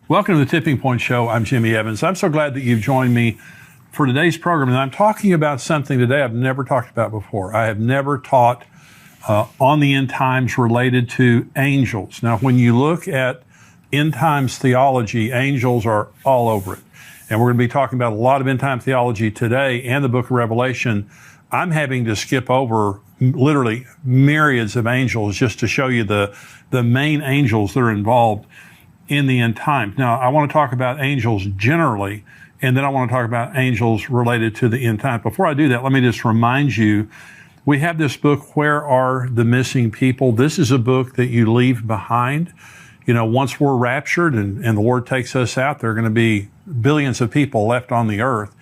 Welcome to the Tipping Point Show. I'm Jimmy Evans. I'm so glad that you've joined me for today's program. And I'm talking about something today I've never talked about before. I have never taught on the end times related to angels. Now, when you look at end times theology, angels are all over it. And we're going to be talking about a lot of end time theology today and the book of Revelation. I'm having to skip over literally myriads of angels just to show you the main angels that are involved in the end times. Now, I want to talk about angels generally, and then I want to talk about angels related to the end time. Before I do that, let me just remind you, we have this book, Where Are the Missing People? This is a book that you leave behind. You know, once we're raptured and the Lord takes us out, there are going to be billions of people left on the earth.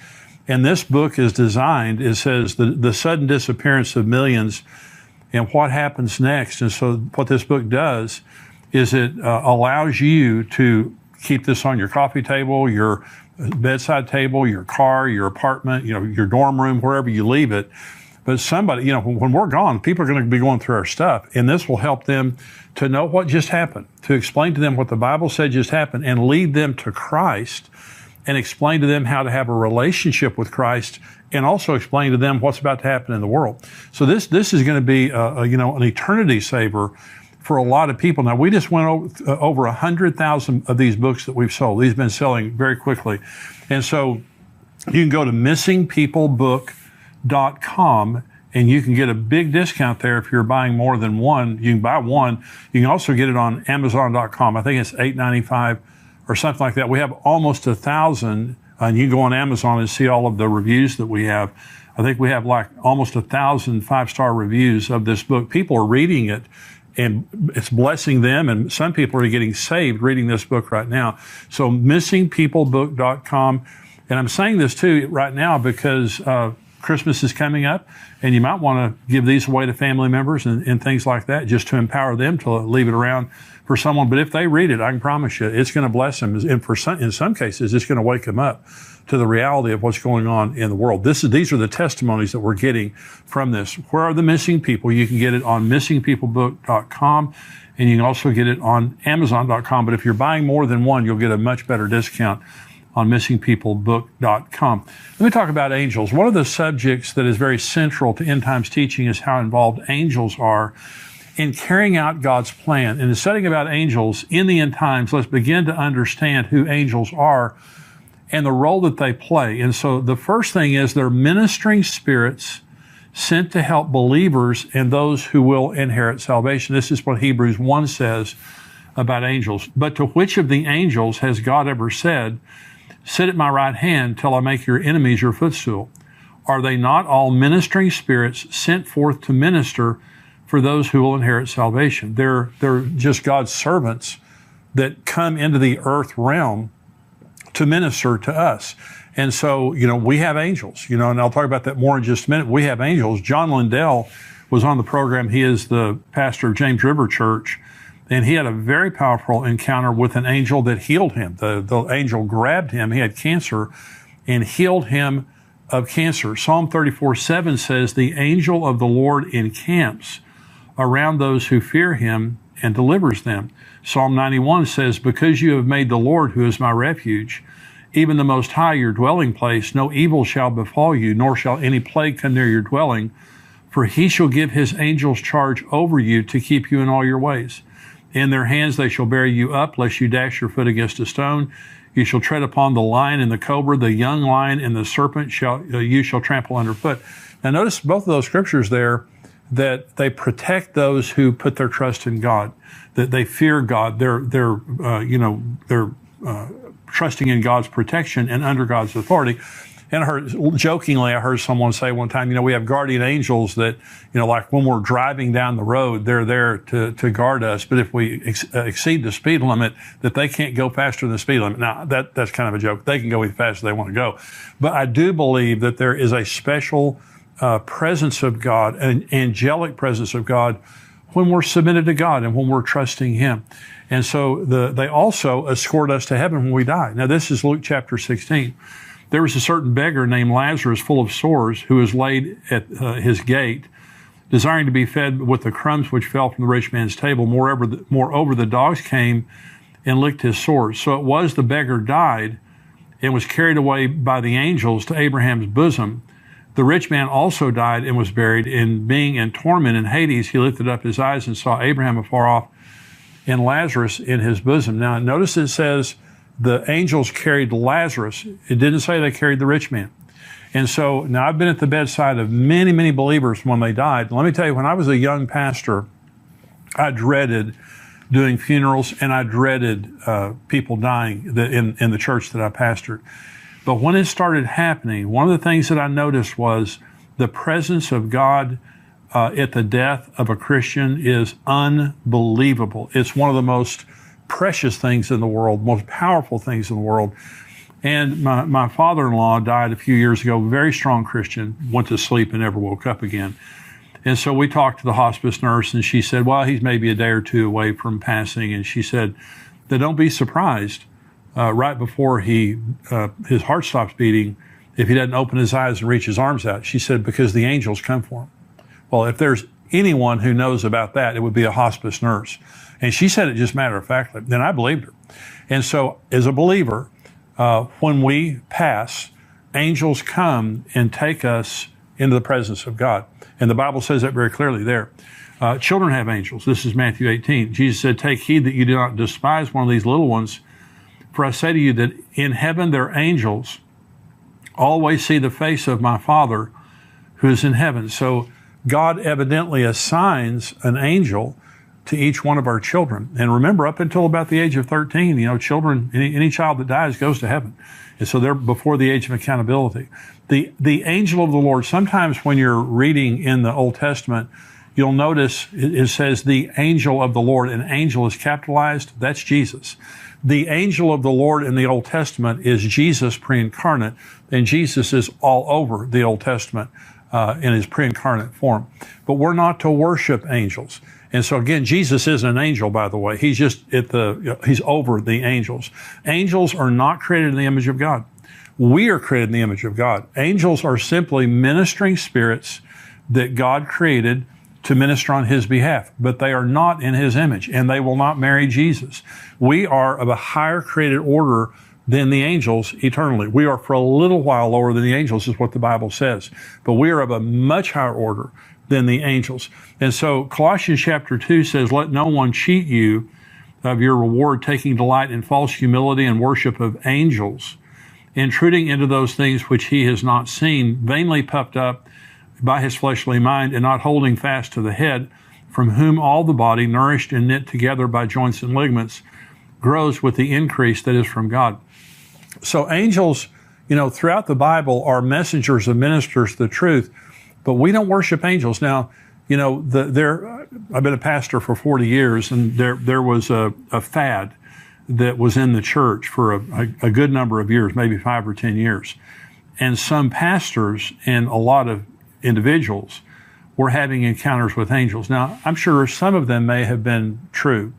And this book is designed, it says the sudden disappearance of millions and what happens next. And so what this book does is it allows you to keep this on your coffee table, your bedside table, your car, your apartment, your dorm room, wherever you leave it. But somebody, when we're gone, people are going to be going through our stuff, and this will help them to know what just happened, to explain to them what the Bible said just happened, and lead them to Christ, and explain to them how to have a relationship with Christ, and also explain to them what's about to happen in the world. So this is going to be an eternity saver for a lot of people. Now, we just went over 100,000 of these books that we've sold. These have been selling very quickly. And so you can go to missingpeoplebook.com and you can get a big discount there if you're buying more than one. You can buy one. You can also get it on Amazon.com. I think it's $8.95 or something like that. We have almost 1,000, and you can go on Amazon and see all of the reviews that we have. I think we have like almost 1,000 5-star reviews of this book. People are reading it, and it's blessing them, and some people are getting saved reading this book right now. So missingpeoplebook.com. And I'm saying this too right now because Christmas is coming up, and you might want to give these away to family members and things like that, just to empower them to leave it around for someone. But if they read it, I can promise you, it's going to bless them. And in some cases, it's going to wake them up to the reality of what's going on in the world. These are the testimonies that we're getting from this. Where Are the Missing People? You can get it on missingpeoplebook.com, and you can also get it on Amazon.com. But if you're buying more than one, you'll get a much better discount on missingpeoplebook.com. Let me talk about angels. One of the subjects that is very central to end times teaching is how involved angels are in carrying out God's plan. In the studying about angels in the end times, let's begin to understand who angels are and the role that they play. And so the first thing is they're ministering spirits sent to help believers and those who will inherit salvation. This is what Hebrews 1 says about angels. But to which of the angels has God ever said, "Sit at my right hand till I make your enemies your footstool"? Are they not all ministering spirits sent forth to minister for those who will inherit salvation? They're just God's servants that come into the earth realm to minister to us. And so, we have angels, and I'll talk about that more in just a minute. We have angels. John Lindell was on the program. He is the pastor of James River Church, and he had a very powerful encounter with an angel that healed him. The angel grabbed him. He had cancer and healed him of cancer. Psalm 34:7 says, "The angel of the Lord encamps around those who fear him and delivers them." Psalm 91 says, "Because you have made the Lord, who is my refuge, even the Most High, your dwelling place, no evil shall befall you, nor shall any plague come near your dwelling. For he shall give his angels charge over you to keep you in all your ways. In their hands they shall bear you up, lest you dash your foot against a stone. You shall tread upon the lion and the cobra, the young lion and the serpent you shall trample underfoot." Now notice both of those scriptures there, that they protect those who put their trust in God, that they fear God. They're trusting in God's protection and under God's authority. And I heard someone say one time, we have guardian angels that, like when we're driving down the road, they're there to guard us. But if we exceed the speed limit, that they can't go faster than the speed limit. Now, that's kind of a joke. They can go as fast as they want to go. But I do believe that there is a special presence of God, an angelic presence of God, when we're submitted to God and when we're trusting Him. And so they also escort us to heaven when we die. Now, this is Luke chapter 16. There was a certain beggar named Lazarus, full of sores, who was laid at his gate, desiring to be fed with the crumbs which fell from the rich man's table. Moreover, the dogs came and licked his sores. So it was the beggar died and was carried away by the angels to Abraham's bosom. The rich man also died and was buried, and being in torment in Hades, he lifted up his eyes and saw Abraham afar off and Lazarus in his bosom. Now, notice it says the angels carried Lazarus. It didn't say they carried the rich man. And so now I've been at the bedside of many, many believers when they died. Let me tell you, when I was a young pastor, I dreaded doing funerals, and I dreaded people dying in the church that I pastored. But when it started happening, one of the things that I noticed was the presence of God at the death of a Christian is unbelievable. It's one of the most precious things in the world, most powerful things in the world. And my father-in-law died a few years ago, very strong Christian, went to sleep and never woke up again. And so we talked to the hospice nurse, and she said, well, he's maybe a day or two away from passing. And she said that don't be surprised right before his heart stops beating if he doesn't open his eyes and reach his arms out. She said, because the angels come for him. Well, if there's anyone who knows about that, it would be a hospice nurse. And she said it just matter-of-factly, and I believed her. And so as a believer, when we pass, angels come and take us into the presence of God. And the Bible says that very clearly there. Children have angels. This is Matthew 18. Jesus said, take heed that you do not despise one of these little ones. For I say to you that in heaven their angels always see the face of my Father who is in heaven. So God evidently assigns an angel to each one of our children. And remember, up until about the age of 13, children, any child that dies goes to heaven. And so they're before the age of accountability. The angel of the Lord, sometimes when you're reading in the Old Testament, you'll notice it says the angel of the Lord, and angel is capitalized. That's Jesus. The angel of the Lord in the Old Testament is Jesus pre-incarnate, and Jesus is all over the Old Testament in his pre-incarnate form. But we're not to worship angels. And so again, Jesus isn't an angel, by the way. He's just he's over the angels. Angels are not created in the image of God. We are created in the image of God. Angels are simply ministering spirits that God created to minister on his behalf, but they are not in his image, and they will not marry Jesus. We are of a higher created order than the angels eternally. We are for a little while lower than the angels, is what the Bible says. But we are of a much higher order than the angels. And so Colossians chapter 2 says, let no one cheat you of your reward, taking delight in false humility and worship of angels, intruding into those things which he has not seen, vainly puffed up by his fleshly mind, and not holding fast to the head, from whom all the body, nourished and knit together by joints and ligaments, grows with the increase that is from God. So angels, throughout the Bible are messengers and ministers of the truth, but we don't worship angels. Now, I've been a pastor for 40 years, and there was a fad that was in the church for a good number of years, maybe 5 or 10 years. And some pastors and a lot of individuals were having encounters with angels. Now, I'm sure some of them may have been true.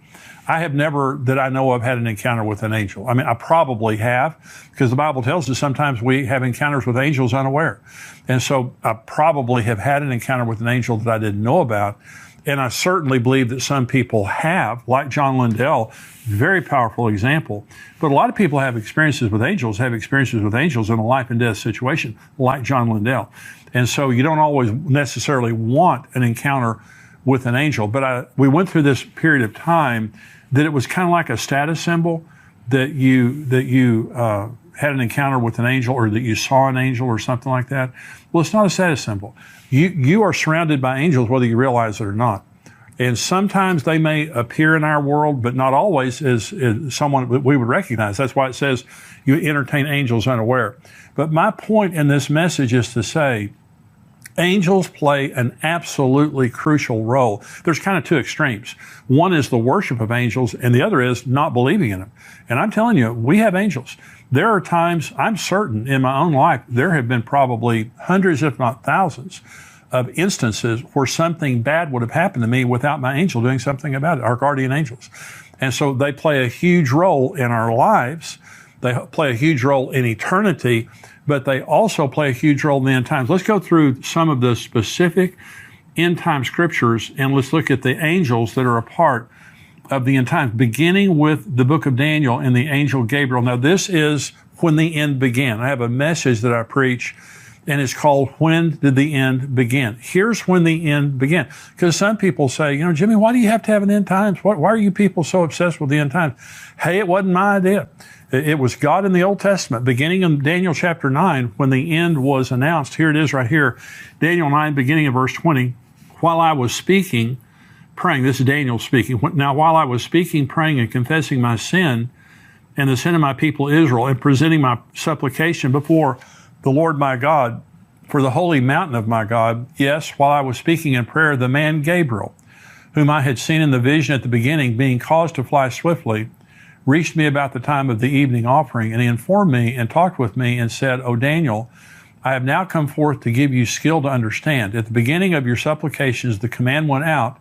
I have never, that I know of, had an encounter with an angel. I mean, I probably have, because the Bible tells us sometimes we have encounters with angels unaware. And so I probably have had an encounter with an angel that I didn't know about. And I certainly believe that some people have, like John Lindell, very powerful example. But a lot of people have experiences with angels in a life and death situation, like John Lindell. And so you don't always necessarily want an encounter with an angel. But we went through this period of time that it was kind of like a status symbol that you had an encounter with an angel, or that you saw an angel or something like that. Well, it's not a status symbol. You are surrounded by angels whether you realize it or not. And sometimes they may appear in our world, but not always as someone that we would recognize. That's why it says you entertain angels unaware. But my point in this message is to say, angels play an absolutely crucial role. There's kind of two extremes. One is the worship of angels, and the other is not believing in them. And I'm telling you, we have angels. There are times, I'm certain in my own life, there have been probably hundreds, if not thousands, of instances where something bad would have happened to me without my angel doing something about it, our guardian angels. And so they play a huge role in our lives. They play a huge role in eternity, but they also play a huge role in the end times. Let's go through some of the specific end time scriptures, and let's look at the angels that are a part of the end times, beginning with the book of Daniel and the angel Gabriel. Now, this is when the end began. I have a message that I preach, and it's called, When Did the End Begin? Here's when the end began. Because some people say, Jimmy, why do you have to have an end times? Why are you people so obsessed with the end times? Hey, it wasn't my idea. It was God in the Old Testament, beginning in Daniel chapter 9, when the end was announced. Here it is right here. Daniel 9, beginning of verse 20. While I was speaking, praying, this is Daniel speaking. Now, while I was speaking, praying, and confessing my sin and the sin of my people Israel, and presenting my supplication before the Lord my God for the holy mountain of my God, yes, while I was speaking in prayer, the man Gabriel, whom I had seen in the vision at the beginning, being caused to fly swiftly, reached me about the time of the evening offering, and he informed me and talked with me and said, O Daniel, I have now come forth to give you skill to understand. At the beginning of your supplications, the command went out,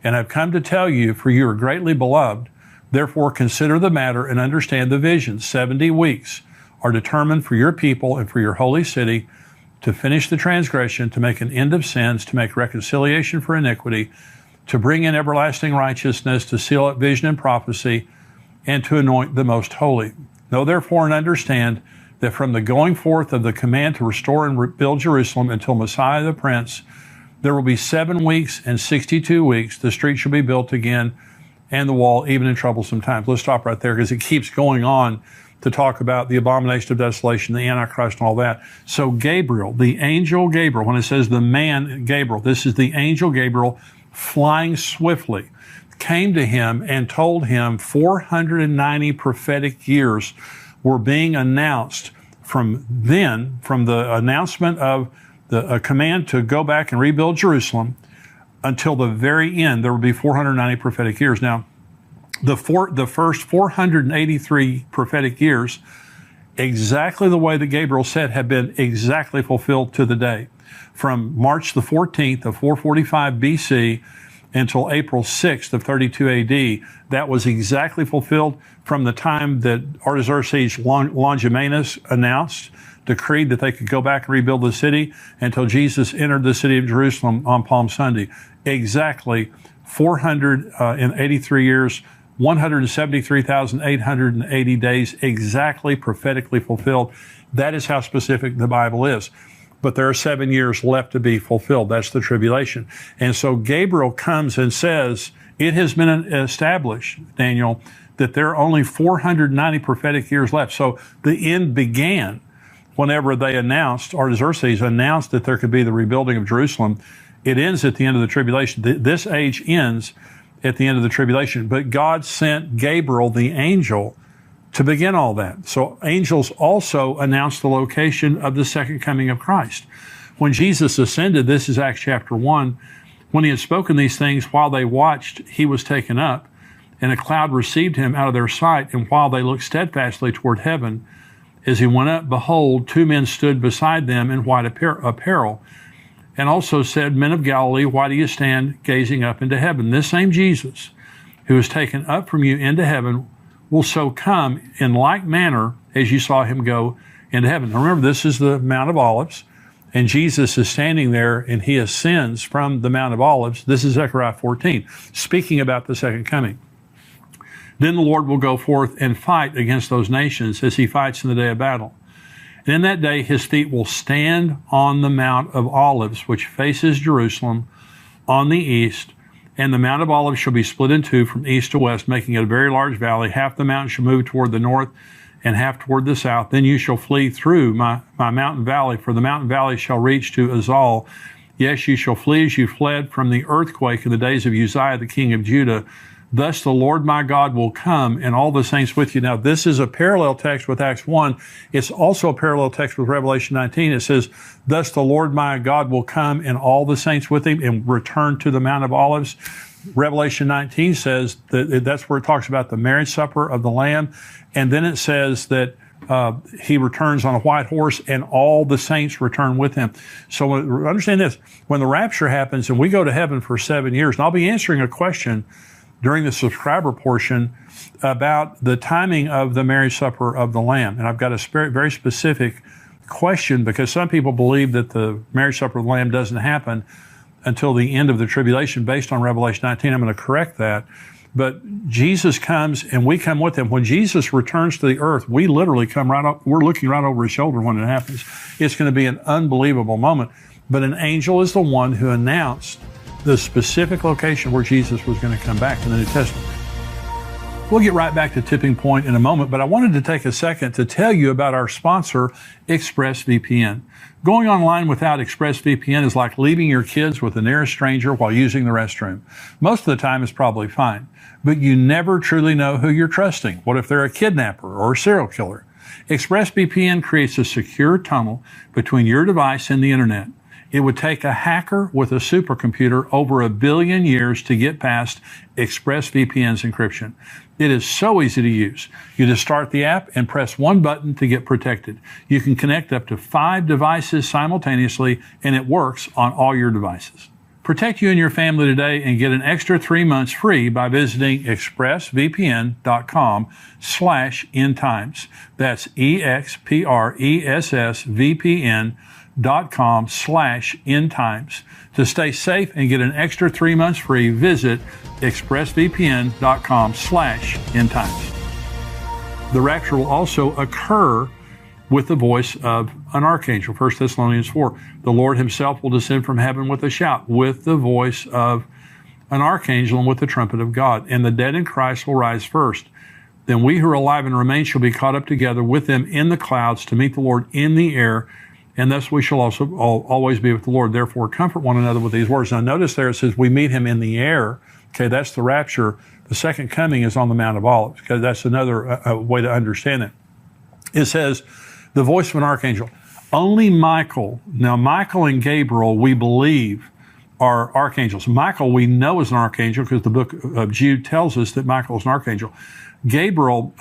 and I've come to tell you, for you are greatly beloved. Therefore, consider the matter and understand the vision. 70 weeks are determined for your people and for your holy city to finish the transgression, to make an end of sins, to make reconciliation for iniquity, to bring in everlasting righteousness, to seal up vision and prophecy, and to anoint the most holy. Know therefore and understand that from the going forth of the command to restore and rebuild Jerusalem until Messiah the Prince, there will be 7 weeks and 62 weeks. The street shall be built again, and the wall, even in troublesome times. Let's stop right there, because it keeps going on to talk about the abomination of desolation, the Antichrist, and all that. So Gabriel, the angel Gabriel, when it says the man Gabriel, this is the angel Gabriel flying swiftly, came to him and told him 490 prophetic years were being announced from then, from the announcement of the command to go back and rebuild Jerusalem until the very end. There would be 490 prophetic years. Now, the first 483 prophetic years, exactly the way that Gabriel said, have been exactly fulfilled to the day. From March the 14th of 445 BC until April 6th of 32 AD, that was exactly fulfilled from the time that Artaxerxes Longimanus decreed that they could go back and rebuild the city, until Jesus entered the city of Jerusalem on Palm Sunday. Exactly 483 years, 173,880 days, exactly prophetically fulfilled. That is how specific the Bible is. But there are 7 years left to be fulfilled. That's the tribulation. And so Gabriel comes and says, it has been established, Daniel, that there are only 490 prophetic years left. So the end began whenever they Artaxerxes announced that there could be the rebuilding of Jerusalem. It ends at the end of the tribulation. This age ends at the end of the tribulation. But God sent Gabriel, the angel, to begin all that. So angels also announced the location of the second coming of Christ. When Jesus ascended, this is Acts chapter 1, when he had spoken these things, while they watched, he was taken up, and a cloud received him out of their sight. And while they looked steadfastly toward heaven, as he went up, behold, 2 men stood beside them in white apparel, and also said, Men of Galilee, why do you stand gazing up into heaven? This same Jesus, who is taken up from you into heaven, will so come in like manner as you saw him go into heaven. Now remember, this is the Mount of Olives, and Jesus is standing there, and he ascends from the Mount of Olives. This is Zechariah 14, speaking about the second coming. Then the Lord will go forth and fight against those nations as he fights in the day of battle. And in that day, his feet will stand on the Mount of Olives, which faces Jerusalem on the east. And the Mount of Olives shall be split in two from east to west, making it a very large valley. Half the mountain shall move toward the north and half toward the south. Then you shall flee through my mountain valley, for the mountain valley shall reach to Azal. Yes, you shall flee as you fled from the earthquake in the days of Uzziah, the king of Judah. Thus the Lord my God will come, and all the saints with you. Now, this is a parallel text with Acts 1. It's also a parallel text with Revelation 19. It says, Thus the Lord my God will come, and all the saints with him, and return to the Mount of Olives. Revelation 19 says that's where it talks about the marriage supper of the Lamb. And then it says that he returns on a white horse, and all the saints return with him. So understand this. When the rapture happens and we go to heaven for 7 years, and I'll be answering a question during the subscriber portion about the timing of the marriage supper of the Lamb. And I've got a very specific question, because some people believe that the marriage supper of the Lamb doesn't happen until the end of the tribulation based on Revelation 19. I'm going to correct that. But Jesus comes and we come with him. When Jesus returns to the earth, we literally come right up. We're looking right over his shoulder when it happens. It's going to be an unbelievable moment. But an angel is the one who announced the specific location where Jesus was going to come back in the New Testament. We'll get right back to Tipping Point in a moment, but I wanted to take a second to tell you about our sponsor, ExpressVPN. Going online without ExpressVPN is like leaving your kids with the nearest stranger while using the restroom. Most of the time it's probably fine, but you never truly know who you're trusting. What if they're a kidnapper or a serial killer? ExpressVPN creates a secure tunnel between your device and the internet. It would take a hacker with a supercomputer over 1 billion years to get past ExpressVPN's encryption. It is so easy to use. You just start the app and press one button to get protected. You can connect up to 5 devices simultaneously, and it works on all your devices. Protect you and your family today and get an extra 3 months free by visiting expressvpn.com/endtimes. That's expressvpn.com/endtimes. To stay safe and get an extra 3 months free, visit expressvpn.com/endtimes. The rapture will also occur with the voice of an archangel. 1 Thessalonians 4. The Lord himself will descend from heaven with a shout, with the voice of an archangel and with the trumpet of God. And the dead in Christ will rise first. Then we who are alive and remain shall be caught up together with them in the clouds to meet the Lord in the air. And thus we shall also always be with the Lord. Therefore, comfort one another with these words. Now, notice there it says we meet him in the air. Okay, that's the rapture. The second coming is on the Mount of Olives. Okay, that's another way to understand it. It says, the voice of an archangel. Only Michael. Now, Michael and Gabriel, we believe, are archangels. Michael, we know is an archangel because the book of Jude tells us that Michael is an archangel. Gabriel,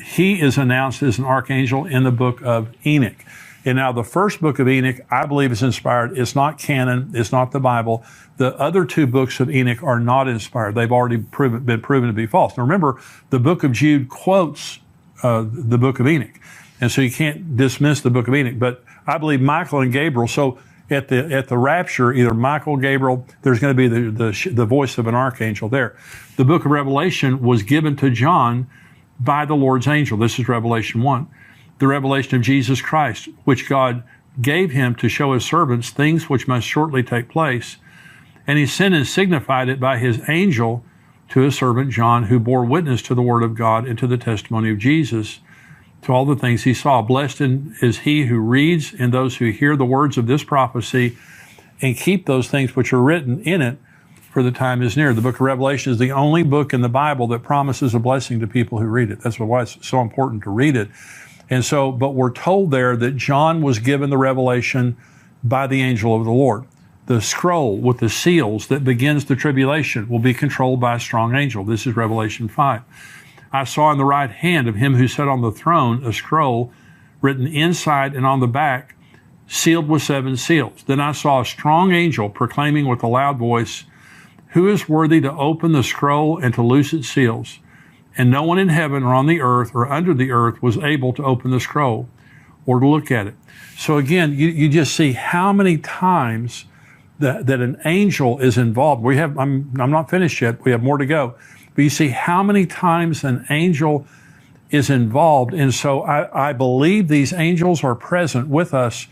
he is announced as an archangel in the book of Enoch. And now the first book of Enoch, I believe, is inspired. It's not canon. It's not the Bible. The other 2 books of Enoch are not inspired. They've already been proven to be false. Now remember, the book of Jude quotes the book of Enoch. And so you can't dismiss the book of Enoch. But I believe Michael and Gabriel, so at the rapture, either Michael, Gabriel, there's going to be the voice of an archangel there. The book of Revelation was given to John by the Lord's angel. This is Revelation 1. The revelation of Jesus Christ, which God gave him to show his servants things which must shortly take place. And he sent and signified it by his angel to his servant John, who bore witness to the word of God and to the testimony of Jesus, to all the things he saw. Blessed is he who reads and those who hear the words of this prophecy and keep those things which are written in it, for the time is near. The book of Revelation is the only book in the Bible that promises a blessing to people who read it. That's why it's so important to read it. And so, but we're told there that John was given the revelation by the angel of the Lord. The scroll with the seals that begins the tribulation will be controlled by a strong angel. This is Revelation 5. I saw in the right hand of him who sat on the throne a scroll written inside and on the back, sealed with 7 seals. Then I saw a strong angel proclaiming with a loud voice, who is worthy to open the scroll and to loose its seals? And no one in heaven or on the earth or under the earth was able to open the scroll or to look at it. So again, you just see how many times that an angel is involved. I'm not finished yet. We have more to go. But you see how many times an angel is involved. And so I believe these angels are present with us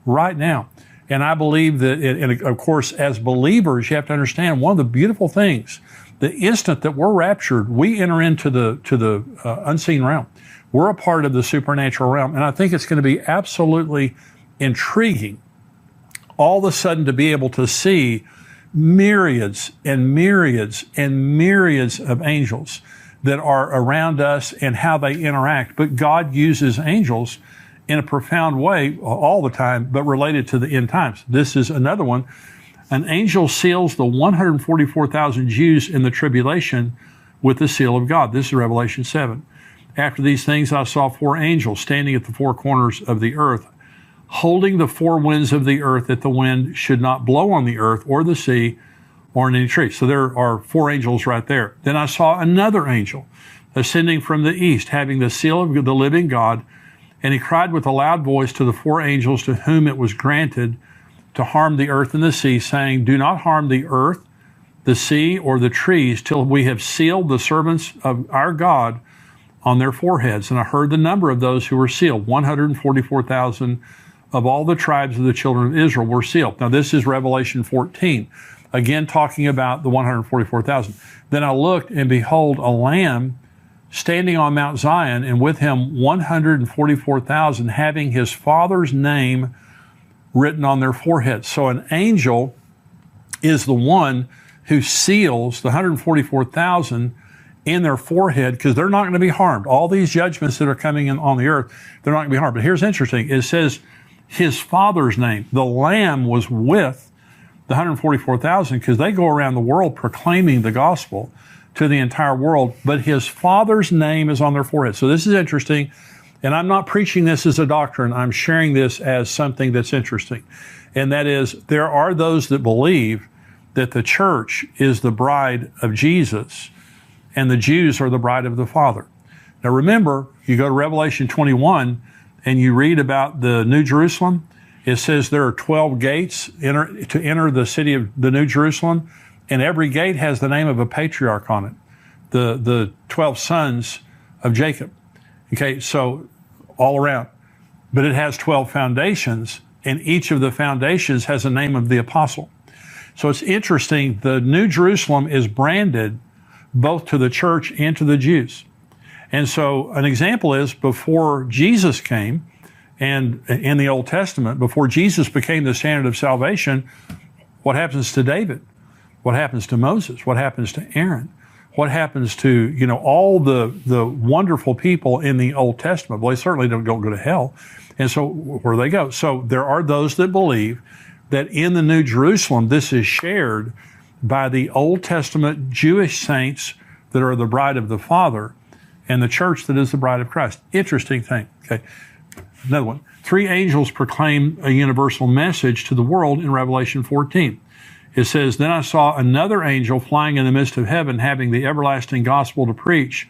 right now. And I believe that, and of course, as believers, you have to understand one of the beautiful things. The instant that we're raptured, we enter into the unseen realm. We're a part of the supernatural realm. And I think it's going to be absolutely intriguing all of a sudden to be able to see myriads and myriads and myriads of angels that are around us and how they interact. But God uses angels in a profound way all the time, but related to the end times. This is another one. An angel seals the 144,000 Jews in the tribulation with the seal of God. This is Revelation 7. After these things, I saw 4 angels standing at the 4 corners of the earth, holding the 4 winds of the earth, that the wind should not blow on the earth or the sea or in any tree. So there are 4 angels right there. Then I saw another angel ascending from the east, having the seal of the living God, and he cried with a loud voice to the 4 angels to whom it was granted to harm the earth and the sea, saying, do not harm the earth, the sea, or the trees, till we have sealed the servants of our God on their foreheads. And I heard the number of those who were sealed. 144,000 of all the tribes of the children of Israel were sealed. Now this is Revelation 14, again talking about the 144,000. Then I looked, and behold, a lamb standing on Mount Zion, and with him 144,000, having his Father's name written on their foreheads. So an angel is the one who seals the 144,000 in their forehead, because they're not going to be harmed. All these judgments that are coming in on the earth, they're not going to be harmed. But here's interesting. It says his Father's name. The Lamb was with the 144,000 because they go around the world proclaiming the gospel to the entire world, but his Father's name is on their forehead. So this is interesting, and I'm not preaching this as a doctrine. I'm sharing this as something that's interesting, and that is there are those that believe that the church is the bride of Jesus and the Jews are the bride of the Father. Now remember, you go to Revelation 21 and you read about the New Jerusalem. It says there are 12 gates to enter the city of the New Jerusalem, and every gate has the name of a patriarch on it, the 12 sons of Jacob. Okay, so all around. But it has 12 foundations, and each of the foundations has a name of the apostle. So it's interesting, the New Jerusalem is branded both to the church and to the Jews. And so an example is before Jesus came, and in the Old Testament, before Jesus became the standard of salvation, what happens to David? What happens to Moses? What happens to Aaron? What happens to, all the wonderful people in the Old Testament? Well, they certainly don't go to hell. And so where do they go? So there are those that believe that in the New Jerusalem, this is shared by the Old Testament Jewish saints that are the bride of the Father and the church that is the bride of Christ. Interesting thing. Okay. Another one. 3 angels proclaim a universal message to the world in Revelation 14. It says, then I saw another angel flying in the midst of heaven, having the everlasting gospel to preach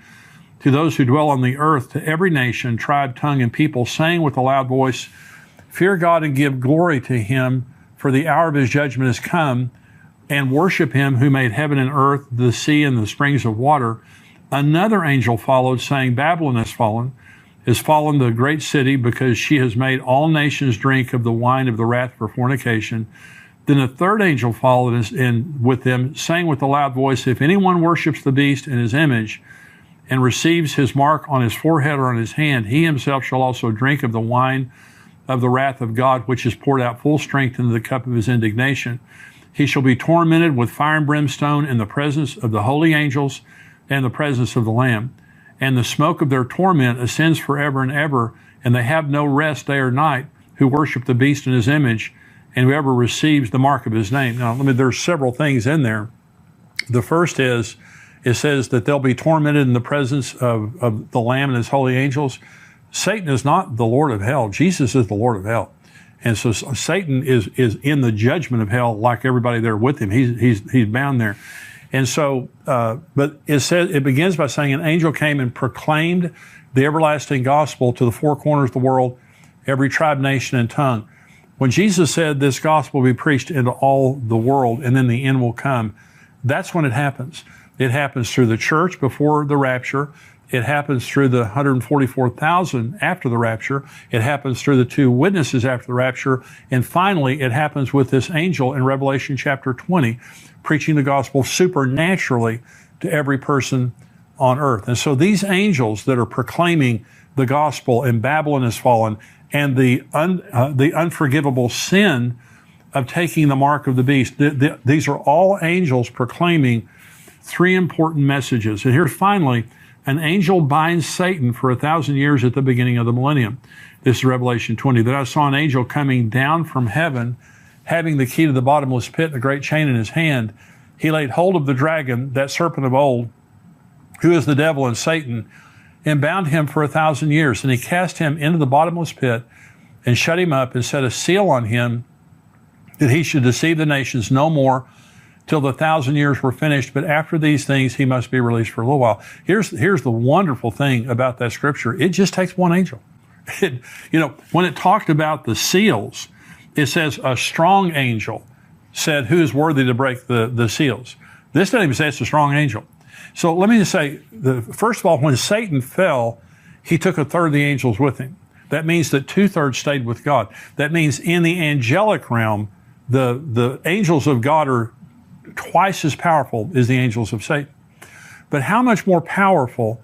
to those who dwell on the earth, to every nation, tribe, tongue, and people, saying with a loud voice, fear God and give glory to him, for the hour of his judgment is come, and worship him who made heaven and earth, the sea, and the springs of water. Another angel followed, saying, Babylon is fallen the great city, because she has made all nations drink of the wine of the wrath of her fornication. Then a third angel followed and with them, saying with a loud voice, if anyone worships the beast and his image, and receives his mark on his forehead or on his hand, he himself shall also drink of the wine of the wrath of God, which is poured out full strength into the cup of his indignation. He shall be tormented with fire and brimstone in the presence of the holy angels and the presence of the Lamb. And the smoke of their torment ascends forever and ever, and they have no rest day or night who worship the beast in his image, and whoever receives the mark of his name. Now, there's several things in there. The first is, it says that they'll be tormented in the presence of the Lamb and his holy angels. Satan is not the Lord of hell. Jesus is the Lord of hell. And so Satan is in the judgment of hell like everybody there with him. He's bound there. And so, but it says, it begins by saying an angel came and proclaimed the everlasting gospel to the 4 corners of the world, every tribe, nation, and tongue. When Jesus said this gospel will be preached into all the world and then the end will come, that's when it happens. It happens through the church before the rapture. It happens through the 144,000 after the rapture. It happens through the 2 witnesses after the rapture. And finally, it happens with this angel in Revelation chapter 20, preaching the gospel supernaturally to every person on earth. And so these angels that are proclaiming the gospel, and Babylon has fallen, and the unforgivable sin of taking the mark of the beast, these are all angels proclaiming 3 important messages. And here finally, an angel binds Satan for 1,000 years at the beginning of the millennium. This is Revelation 20. Then I saw an angel coming down from heaven, having the key to the bottomless pit and a great chain in his hand. He laid hold of the dragon, that serpent of old, who is the devil and Satan, and bound him for 1,000 years. And he cast him into the bottomless pit and shut him up and set a seal on him, that he should deceive the nations no more till the 1,000 years were finished. But after these things, he must be released for a little while. Here's the wonderful thing about that scripture. It just takes one angel. When it talked about the seals, it says a strong angel said, who is worthy to break the seals? This doesn't even say it's a strong angel. So let me just say, first of all, when Satan fell, he took a third of the angels with him. That means that 2/3 stayed with God. That means in the angelic realm, the angels of God are twice as powerful as the angels of Satan. But how much more powerful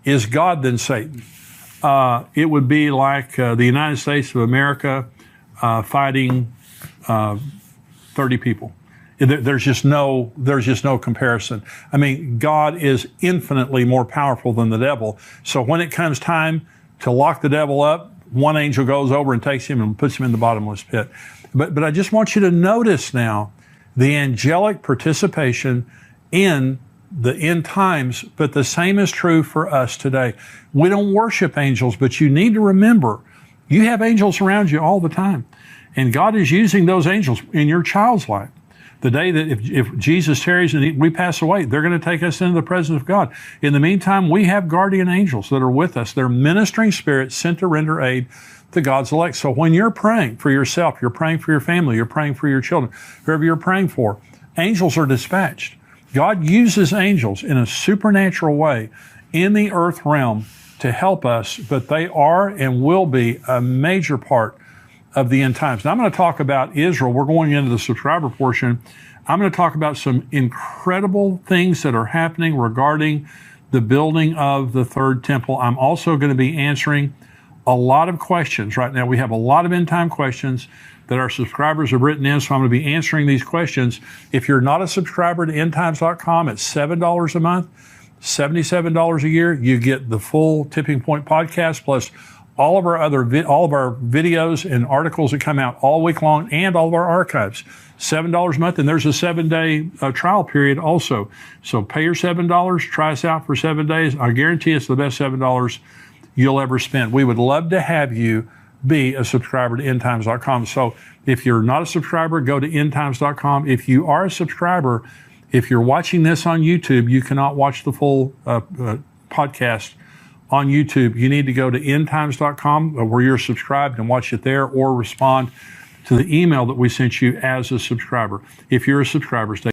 is God than Satan? It would be like the United States of America fighting 30 people. There's just no comparison. I mean, God is infinitely more powerful than the devil. So when it comes time to lock the devil up, one angel goes over and takes him and puts him in the bottomless pit. But I just want you to notice now the angelic participation in the end times, but the same is true for us today. We don't worship angels, but you need to remember, you have angels around you all the time. And God is using those angels in your child's life. The day that if Jesus tarries and we pass away, they're going to take us into the presence of God. In the meantime, we have guardian angels that are with us. They're ministering spirits sent to render aid to God's elect. So when you're praying for yourself, you're praying for your family, you're praying for your children, whoever you're praying for, angels are dispatched. God uses angels in a supernatural way in the earth realm to help us, but they are and will be a major part of the end times. Now I'm going to talk about Israel. We're going into the subscriber portion. I'm going to talk about some incredible things that are happening regarding the building of the third temple. I'm also going to be answering a lot of questions right now. We have a lot of end time questions that our subscribers have written in, so I'm going to be answering these questions. If you're not a subscriber to endtimes.com, it's $7 a month, $77 a year. You get the full Tipping Point podcast plus all of our videos and articles that come out all week long and all of our archives. $7 a month, and there's a 7-day trial period also. So pay your $7, try us out for 7 days. I guarantee it's the best $7 you'll ever spend. We would love to have you be a subscriber to endtimes.com. So if you're not a subscriber, go to endtimes.com. If you are a subscriber, if you're watching this on YouTube, you cannot watch the full podcast on YouTube. You need to go to endtimes.com where you're subscribed and watch it there, or respond to the email that we sent you as a subscriber. If you're a subscriber, stay